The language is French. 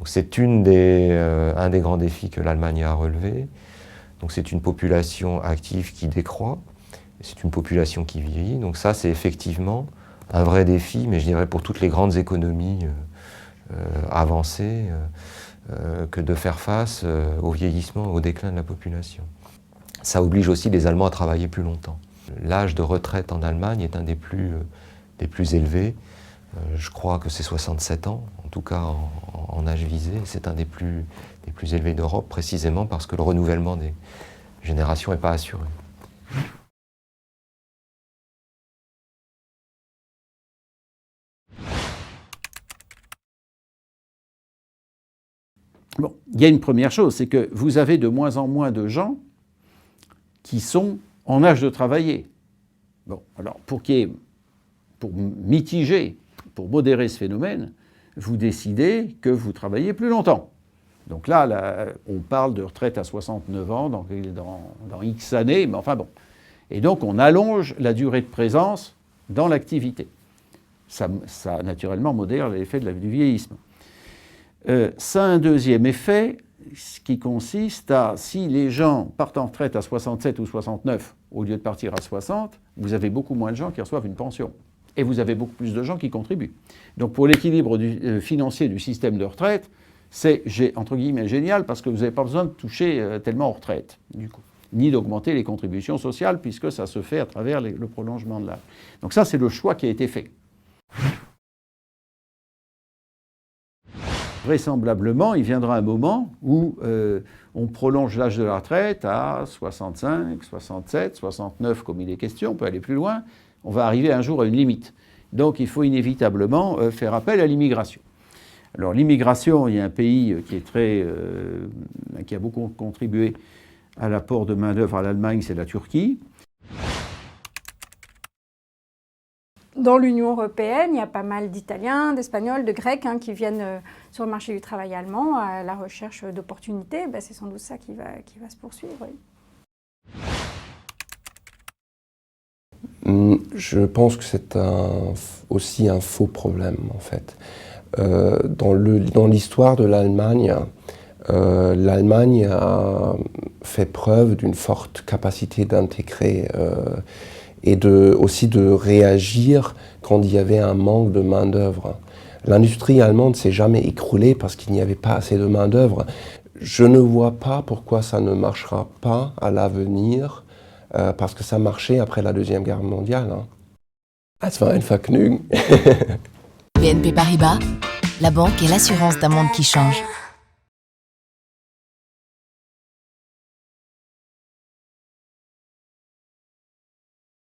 C'est un des grands défis que l'Allemagne a à relever. C'est une population active qui décroît, c'est une population qui vieillit. Donc ça, c'est effectivement un vrai défi, mais je dirais pour toutes les grandes économies avancées, que de faire face au vieillissement, au déclin de la population. Ça oblige aussi les Allemands à travailler plus longtemps. L'âge de retraite en Allemagne est un des plus élevés. Je crois que c'est 67 ans, en tout cas en âge visé. C'est un des plus élevés d'Europe, précisément parce que le renouvellement des générations n'est pas assuré. Bon, il y a une première chose, c'est que vous avez de moins en moins de gens qui sont en âge de travailler. Bon, alors pour mitiger, pour modérer ce phénomène, vous décidez que vous travaillez plus longtemps. Donc là, on parle de retraite à 69 ans dans X années, mais enfin bon. Et donc on allonge la durée de présence dans l'activité. Ça naturellement modère l'effet du vieillissement. Ça a un deuxième effet, ce qui consiste à, si les gens partent en retraite à 67 ou 69, au lieu de partir à 60, vous avez beaucoup moins de gens qui reçoivent une pension. Et vous avez beaucoup plus de gens qui contribuent. Donc pour l'équilibre financier du système de retraite, c'est, entre guillemets, génial, parce que vous n'avez pas besoin de toucher tellement aux retraites, du coup, ni d'augmenter les contributions sociales, puisque ça se fait à travers le prolongement de l'âge. Donc ça, c'est le choix qui a été fait. Vraisemblablement, il viendra un moment où on prolonge l'âge de la retraite à 65, 67, 69, comme il est question, on peut aller plus loin. On va arriver un jour à une limite. Donc il faut inévitablement faire appel à l'immigration. Alors l'immigration, il y a un pays qui a beaucoup contribué à l'apport de main-d'œuvre à l'Allemagne, c'est la Turquie. Dans l'Union européenne, il y a pas mal d'Italiens, d'Espagnols, de Grecs qui viennent sur le marché du travail allemand à la recherche d'opportunités. C'est sans doute ça qui va se poursuivre. Oui. Je pense que c'est aussi un faux problème, en fait. Dans l'histoire de l'Allemagne, l'Allemagne a fait preuve d'une forte capacité d'intégrer et aussi de réagir quand il y avait un manque de main-d'œuvre. L'industrie allemande ne s'est jamais écroulée parce qu'il n'y avait pas assez de main-d'œuvre. Je ne vois pas pourquoi ça ne marchera pas à l'avenir, parce que ça marchait après la Deuxième Guerre mondiale. Es war ein Vergnügen. BNP Paribas, la banque et l'assurance d'un monde qui change.